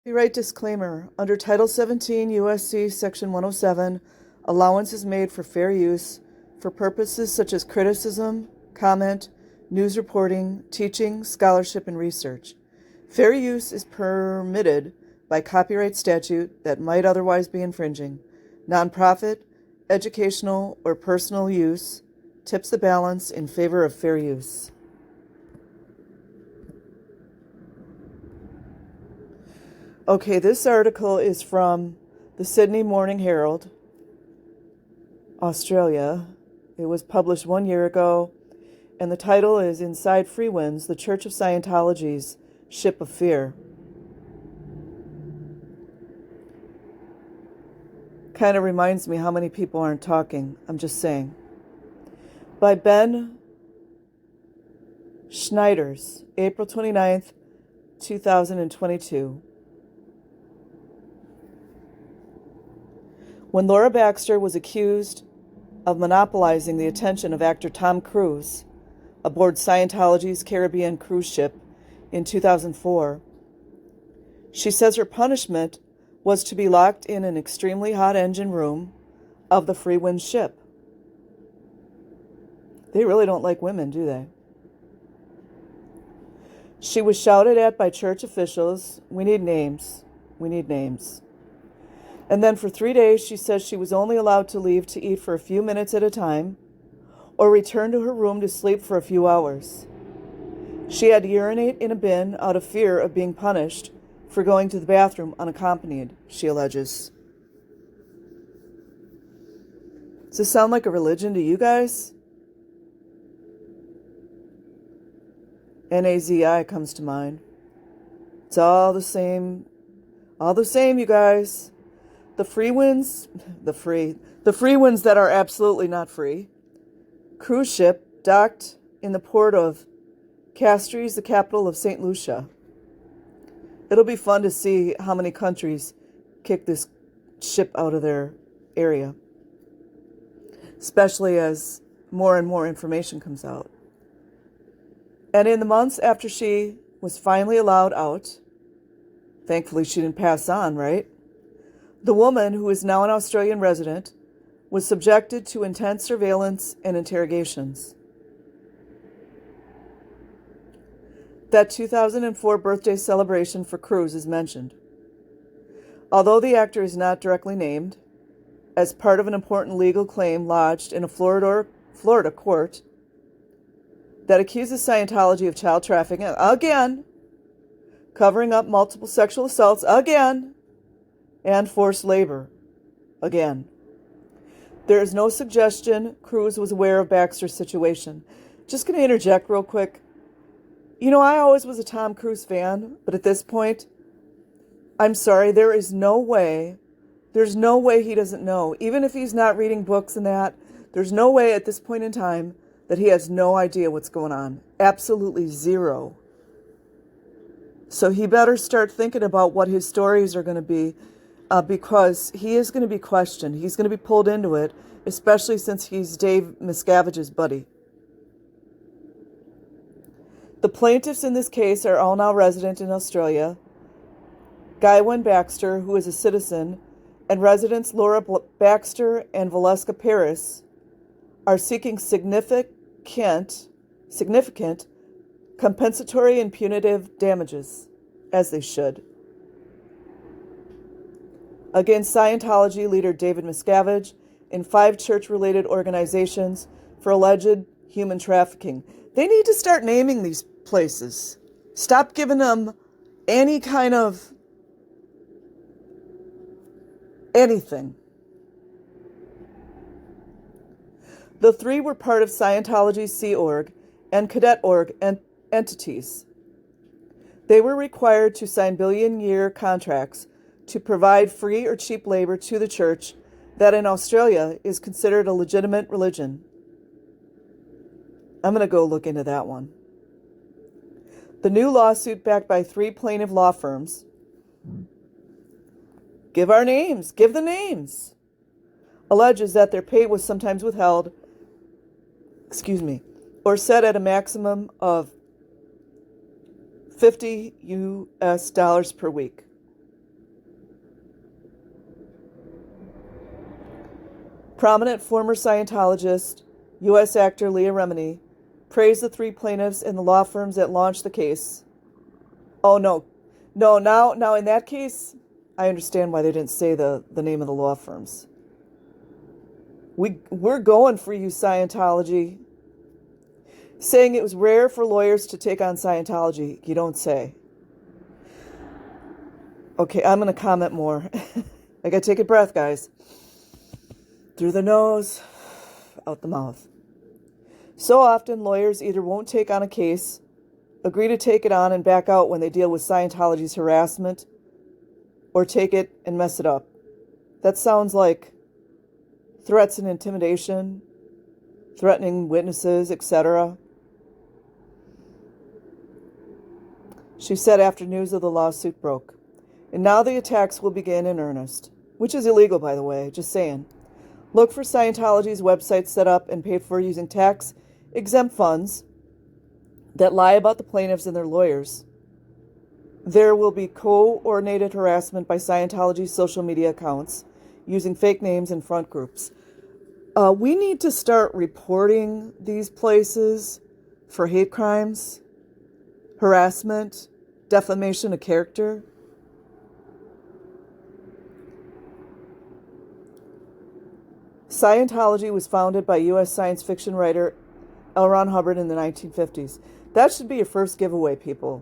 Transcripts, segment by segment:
Copyright disclaimer. Under Title 17 U.S.C. Section 107, allowance is made for fair use for purposes such as criticism, comment, news reporting, teaching, scholarship, and research. Fair use is permitted by copyright statute that might otherwise be infringing. Nonprofit, educational, or personal use tips the balance in favor of fair use. Okay, this article is from the Sydney Morning Herald, Australia. It was published 1 year ago, and the title is Inside Freewinds, the Church of Scientology's Ship of Fear. Kind of reminds me how many people aren't talking. I'm just saying. By Ben Schneiders, April 29th, 2022. When Laura Baxter was accused of monopolizing the attention of actor Tom Cruise aboard Scientology's Caribbean cruise ship in 2004, she says her punishment was to be locked in an extremely hot engine room of the Freewinds ship. They really don't like women, do they? She was shouted at by church officials. We need names. We need names. And then for 3 days, she says she was only allowed to leave to eat for a few minutes at a time or return to her room to sleep for a few hours. She had to urinate in a bin out of fear of being punished for going to the bathroom unaccompanied, she alleges. Does this sound like a religion to you guys? NAZI comes to mind. It's all the same, you guys. The Freewinds that are absolutely not free. Cruise ship docked in the port of Castries, the capital of St. Lucia. It'll be fun to see how many countries kick this ship out of their area, especially as more and more information comes out. And in the months after she was finally allowed out, thankfully she didn't pass on, right? The woman, who is now an Australian resident, was subjected to intense surveillance and interrogations. That 2004 birthday celebration for Cruise is mentioned. Although the actor is not directly named, as part of an important legal claim lodged in a Florida court that accuses Scientology of child trafficking, again, covering up multiple sexual assaults, again, and forced labor, again. There is no suggestion Cruise was aware of Baxter's situation. Just going to interject real quick. You know, I always was a Tom Cruise fan, but at this point, I'm sorry, there's no way he doesn't know. Even if he's not reading books and that, there's no way at this point in time that he has no idea what's going on. Absolutely zero. So he better start thinking about what his stories are going to be, because he is going to be questioned. He's going to be pulled into it, especially since he's Dave Miscavige's buddy. The plaintiffs in this case are all now resident in Australia. Guywan Baxter, who is a citizen, and residents Laura Baxter and Valeska Paris are seeking significant compensatory and punitive damages, as they should, against Scientology leader David Miscavige and 5 church-related organizations for alleged human trafficking. They need to start naming these places. Stop giving them any kind of anything. The 3 were part of Scientology's Sea Org and Cadet Org entities. They were required to sign billion-year contracts to provide free or cheap labor to the church that in Australia is considered a legitimate religion. I'm going to go look into that one. The new lawsuit, backed by 3 plaintiff law firms, give the names, alleges that their pay was sometimes withheld, or set at a maximum of $50 US per week. Prominent former Scientologist, U.S. actor Leah Remini, praised the three plaintiffs and the law firms that launched the case. Oh, no. No, now in that case, I understand why they didn't say the name of the law firms. We're going for you, Scientology. Saying it was rare for lawyers to take on Scientology. You don't say. Okay, I'm going to comment more. I got to take a breath, guys. Through the nose, out the mouth. So often, lawyers either won't take on a case, agree to take it on and back out when they deal with Scientology's harassment, or take it and mess it up. That sounds like threats and intimidation, threatening witnesses, etc. She said after news of the lawsuit broke. And now the attacks will begin in earnest, which is illegal, by the way, just saying. Look for Scientology's website set up and paid for using tax-exempt funds that lie about the plaintiffs and their lawyers. There will be coordinated harassment by Scientology's social media accounts using fake names and front groups. We need to start reporting these places for hate crimes, harassment, defamation of character. Scientology was founded by U.S. science fiction writer L. Ron Hubbard in the 1950s. That should be your first giveaway, people.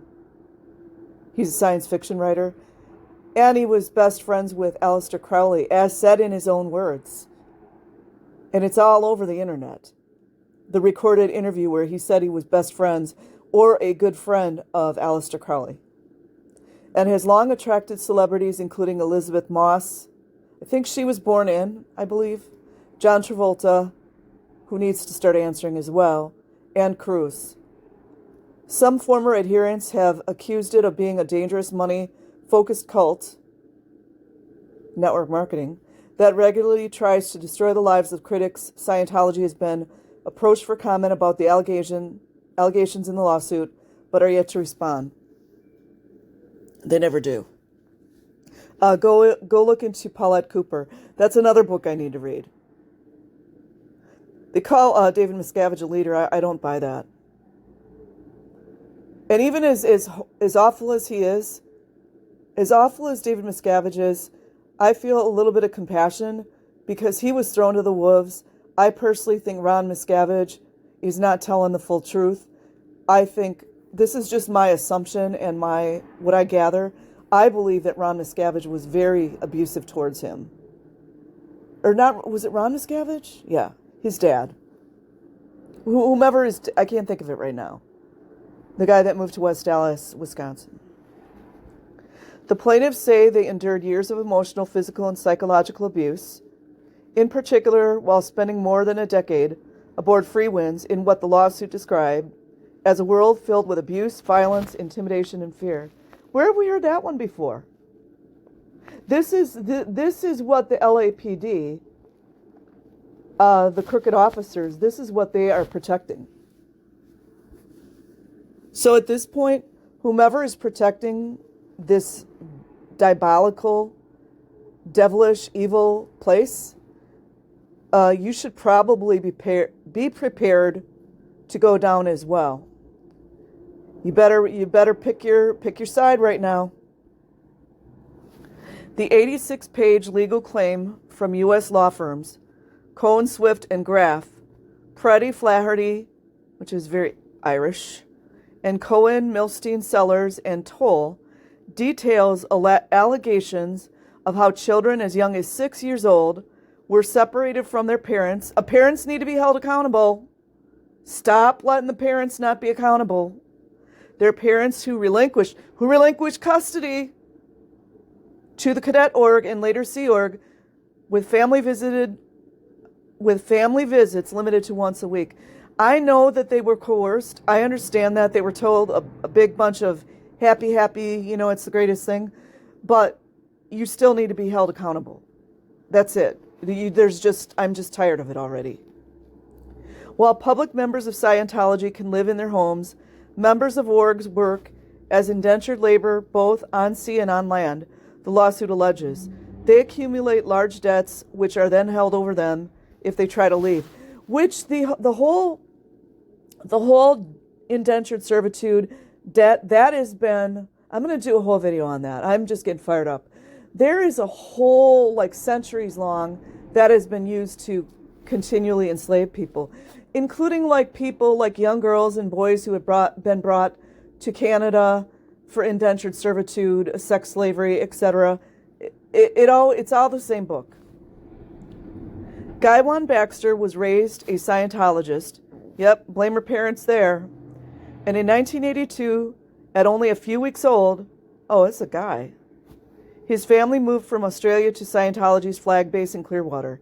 He's a science fiction writer, and he was best friends with Aleister Crowley, as said in his own words. And it's all over the internet. The recorded interview where he said he was best friends or a good friend of Aleister Crowley. And has long attracted celebrities, including Elizabeth Moss. I think she was born in, I believe. John Travolta, who needs to start answering as well, and Cruz. Some former adherents have accused it of being a dangerous money-focused cult, network marketing, that regularly tries to destroy the lives of critics. Scientology has been approached for comment about the allegations in the lawsuit, but are yet to respond. They never do. Go look into Paulette Cooper. That's another book I need to read. They call David Miscavige a leader. I don't buy that. And even as awful as he is, as awful as David Miscavige is, I feel a little bit of compassion because he was thrown to the wolves. I personally think Ron Miscavige is not telling the full truth. I think this is just my assumption and what I gather. I believe that Ron Miscavige was very abusive towards him. Or not, was it Ron Miscavige? Yeah, his dad. Whomever is, I can't think of it right now. The guy that moved to West Dallas, Wisconsin. The plaintiffs say they endured years of emotional, physical, and psychological abuse, in particular while spending more than a decade aboard Freewinds in what the lawsuit described as a world filled with abuse, violence, intimidation, and fear. Where have we heard that one before? This is what the LAPD, the crooked officers, this is what they are protecting. So at this point, whomever is protecting this diabolical, devilish, evil place, you should probably be prepared to go down as well. You better pick your side right now. The 86-page legal claim from U.S. law firms Cohen, Swift, and Graff, Preddy, Flaherty, which is very Irish, and Cohen, Milstein, Sellers, and Toll details allegations of how children as young as 6 years old were separated from their parents. Parents need to be held accountable. Stop letting the parents not be accountable. Their parents who relinquished custody to the Cadet Org and later Sea Org with family visits limited to once a week. I know that they were coerced. I understand that. They were told a big bunch of happy, it's the greatest thing. But you still need to be held accountable. That's it. I'm just tired of it already. While public members of Scientology can live in their homes, members of orgs work as indentured labor both on sea and on land, the lawsuit alleges. They accumulate large debts which are then held over them if they try to leave. Which the whole indentured servitude debt, that has been, I'm going to do a whole video on that. I'm just getting fired up. There is a whole, like, centuries long that has been used to continually enslave people, including like people like young girls and boys who had been brought to Canada for indentured servitude, sex slavery, etc. It's all the same book. Guy Wan Baxter was raised a Scientologist. Yep, blame her parents there. And in 1982, at only a few weeks old, oh, it's a guy, his family moved from Australia to Scientology's flag base in Clearwater.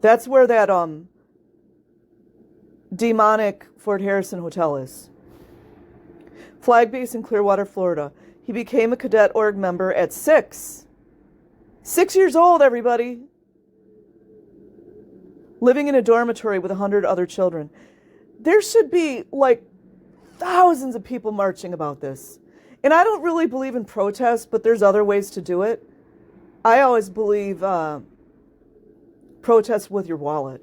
That's where that demonic Fort Harrison Hotel is. Flag base in Clearwater, Florida. He became a cadet org member at 6. 6 years old, everybody. Living in a dormitory with 100 other children. There should be like thousands of people marching about this. And I don't really believe in protest, but there's other ways to do it. I always believe protest with your wallet.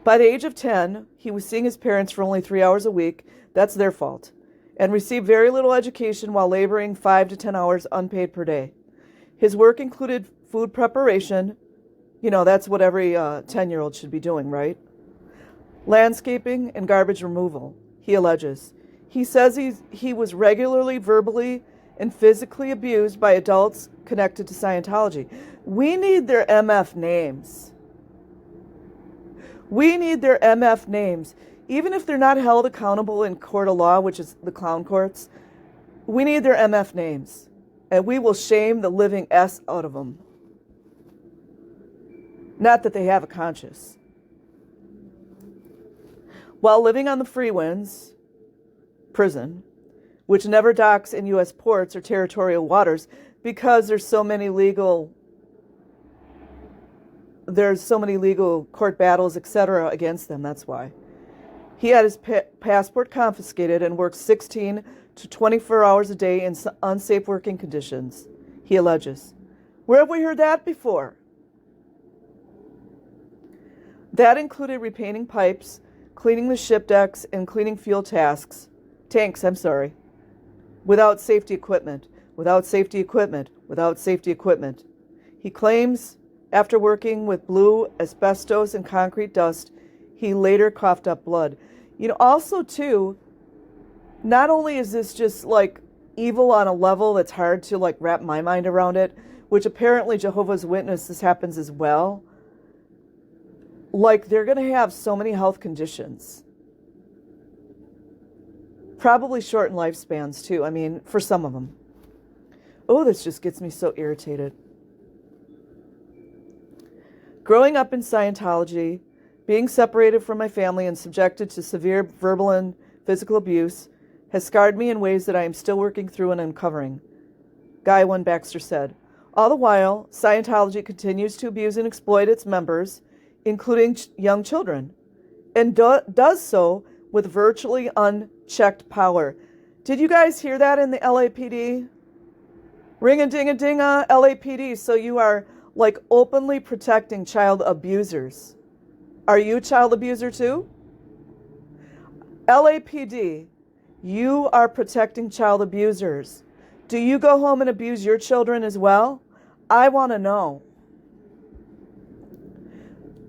By the age of 10, he was seeing his parents for only 3 hours a week. That's their fault. And received very little education while laboring 5 to 10 hours unpaid per day. His work included food preparation. You know, that's what every 10-year-old should be doing, right? Landscaping and garbage removal, he alleges. He says he was regularly verbally and physically abused by adults connected to Scientology. We need their MF names. We need their MF names. Even if they're not held accountable in court of law, which is the clown courts, we need their MF names. And we will shame the living S out of them. Not that they have a conscience. While living on the Freewinds prison, which never docks in U.S. ports or territorial waters because there's so many legal court battles, etc. against them. That's why. He had his passport confiscated and worked 16 to 24 hours a day in unsafe working conditions, he alleges. Where have we heard that before? That included repainting pipes, cleaning the ship decks, and cleaning fuel tanks, without safety equipment. He claims after working with blue, asbestos, and concrete dust, he later coughed up blood. You know, also too, not only is this just like evil on a level that's hard to like wrap my mind around it, which apparently Jehovah's Witnesses happens as well, like they're going to have so many health conditions. Probably shortened lifespans too, I mean, for some of them. Oh, this just gets me so irritated. Growing up in Scientology, being separated from my family and subjected to severe verbal and physical abuse has scarred me in ways that I am still working through and uncovering, Guy Wan Baxter said. All the while, Scientology continues to abuse and exploit its members, including young children, and does so with virtually unchecked power. Did you guys hear that in the LAPD? Ring-a-ding-a-ding-a, LAPD. So you are like openly protecting child abusers. Are you a child abuser too? LAPD, you are protecting child abusers. Do you go home and abuse your children as well? I want to know.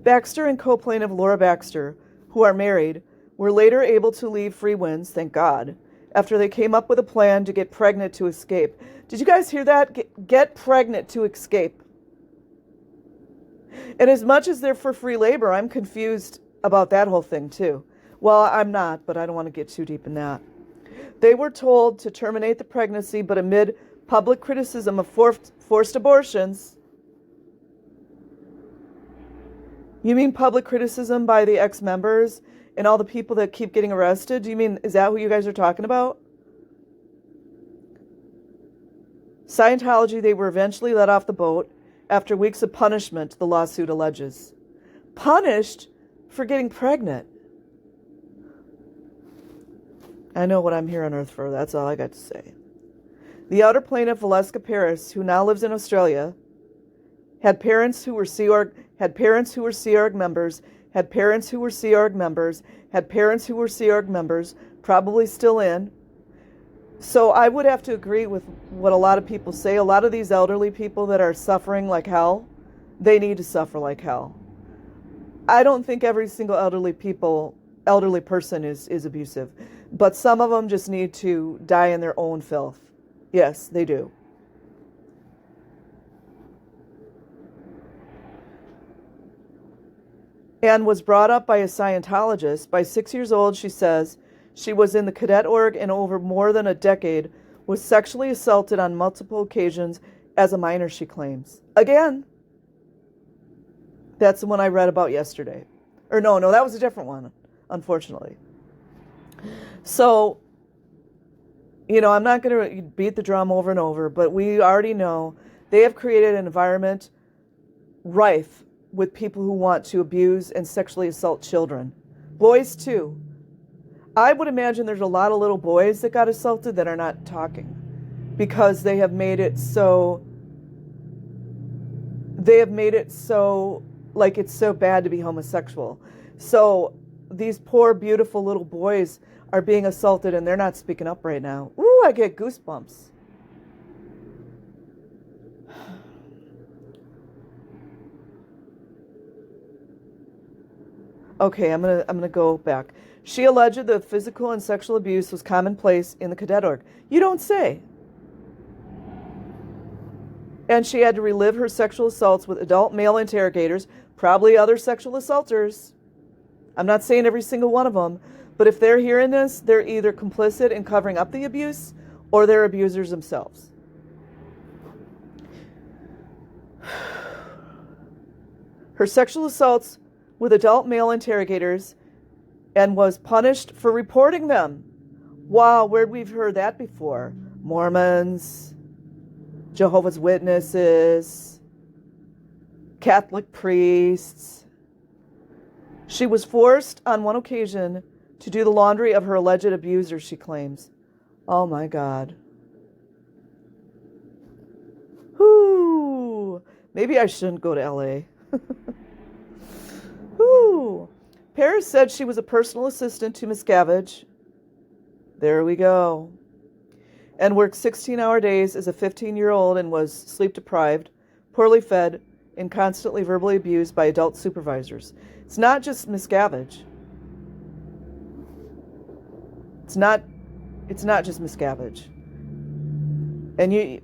Baxter and co-plaintiff Laura Baxter, who are married, were later able to leave Freewinds, thank God, after they came up with a plan to get pregnant to escape. Did you guys hear that? Get pregnant to escape. And as much as they're for free labor, I'm confused about that whole thing too. Well, I'm not, but I don't want to get too deep in that. They were told to terminate the pregnancy, but amid public criticism of forced abortions. You mean public criticism by the ex-members and all the people that keep getting arrested? Do you mean, is that who you guys are talking about? Scientology, they were eventually let off the boat after weeks of punishment, the lawsuit alleges. Punished for getting pregnant. I know what I'm here on earth for. That's all I got to say. The outer plaintiff, Valeska Paris, who now lives in Australia, had parents who were Sea Org, had parents who were Sea Org members, had parents who were Sea Org members, had parents who were Sea Org members, probably still in. So I would have to agree with what a lot of people say. A lot of these elderly people that are suffering like hell, they need to suffer like hell. I don't think every single elderly person is abusive, but some of them just need to die in their own filth. Yes, they do. And was brought up by a Scientologist. By 6 years old, she says, she was in the cadet org and over more than a decade was sexually assaulted on multiple occasions as a minor, she claims. Again, that's the one I read about yesterday. Or no, that was a different one, unfortunately. So, I'm not going to beat the drum over and over, but we already know they have created an environment rife with people who want to abuse and sexually assault children. Boys, too. I would imagine there's a lot of little boys that got assaulted that are not talking because they have made it so like it's so bad to be homosexual. So these poor, beautiful little boys are being assaulted and they're not speaking up right now. Ooh, I get goosebumps. Okay, I'm gonna go back. She alleged that physical and sexual abuse was commonplace in the cadet org. You don't say. And she had to relive her sexual assaults with adult male interrogators, probably other sexual assaulters. I'm not saying every single one of them, but if they're hearing this, they're either complicit in covering up the abuse or they're abusers themselves. Her sexual assaults with adult male interrogators and was punished for reporting them. Wow, where'd we've heard that before? Mormons, Jehovah's Witnesses, Catholic priests. She was forced on one occasion to do the laundry of her alleged abuser, she claims. Oh my God. Whoo! Maybe I shouldn't go to LA. Whoo! Paris said she was a personal assistant to Miscavige. There we go. And worked 16-hour days as a 15-year-old and was sleep-deprived, poorly fed, and constantly verbally abused by adult supervisors. It's not just Miscavige. It's not just Miscavige. And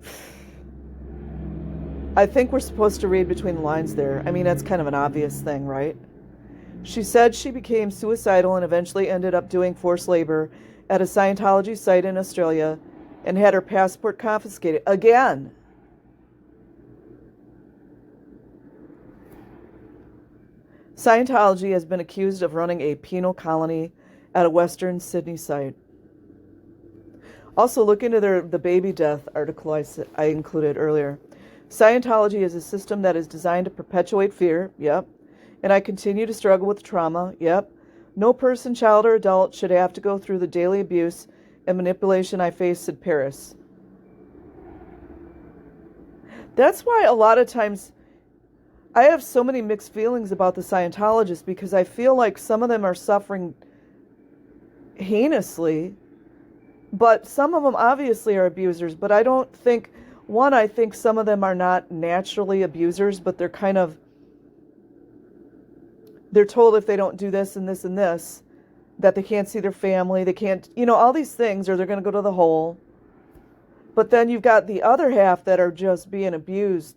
I think we're supposed to read between the lines there. I mean, that's kind of an obvious thing, right? She said she became suicidal and eventually ended up doing forced labor at a Scientology site in Australia and had her passport confiscated. Again. Scientology has been accused of running a penal colony at a Western Sydney site. Also, look into the baby death article I included earlier. Scientology is a system that is designed to perpetuate fear. Yep. And I continue to struggle with trauma. Yep. No person, child, or adult should have to go through the daily abuse and manipulation I face, said Paris. That's why a lot of times I have so many mixed feelings about the Scientologists because I feel like some of them are suffering heinously, but some of them obviously are abusers. But I don't think, I think some of them are not naturally abusers, but they're told if they don't do this and this and this, that they can't see their family, they can't, all these things, or they're going to go to the hole. But then you've got the other half that are just being abused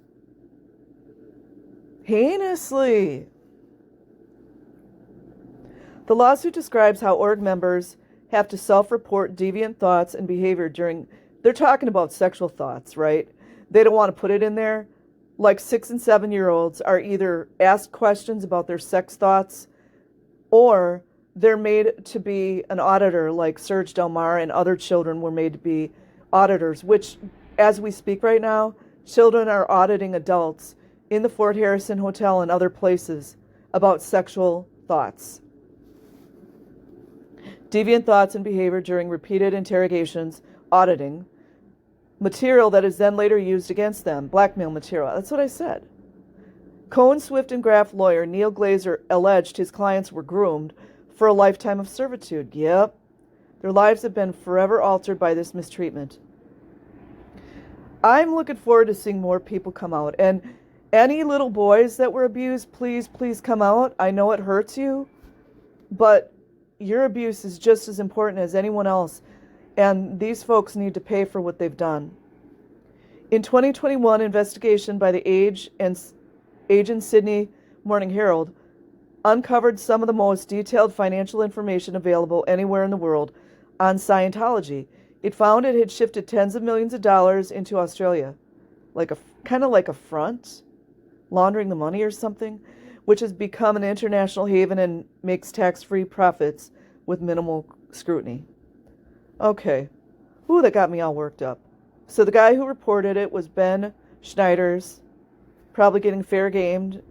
heinously. The lawsuit describes how org members have to self-report deviant thoughts and behavior they're talking about sexual thoughts, right? They don't want to put it in there. Like 6 and 7-year-olds are either asked questions about their sex thoughts or they're made to be an auditor, like Serge Delmar and other children were made to be auditors, which, as we speak right now, children are auditing adults in the Fort Harrison Hotel and other places about sexual thoughts. Deviant thoughts and behavior during repeated interrogations, auditing, material that is then later used against them, blackmail material. That's what I said. Cohen, Swift, and Graff lawyer Neil Glazer alleged his clients were groomed for a lifetime of servitude. Yep. Their lives have been forever altered by this mistreatment. I'm looking forward to seeing more people come out. And any little boys that were abused, please, please come out. I know it hurts you, but your abuse is just as important as anyone else. And these folks need to pay for what they've done. In 2021, investigation by the Age and Sydney Morning Herald uncovered some of the most detailed financial information available anywhere in the world on Scientology. It found it had shifted tens of millions of dollars into Australia, kind of like a front, laundering the money or something, which has become an international haven and makes tax-free profits with minimal scrutiny. Okay. Ooh, that got me all worked up. So the guy who reported it was Ben Schneiders, probably getting fair gamed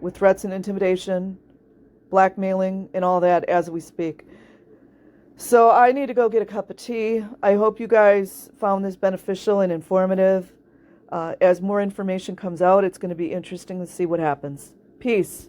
with threats and intimidation, blackmailing, and all that as we speak. So I need to go get a cup of tea. I hope you guys found this beneficial and informative. As more information comes out, it's going to be interesting to see what happens. Peace.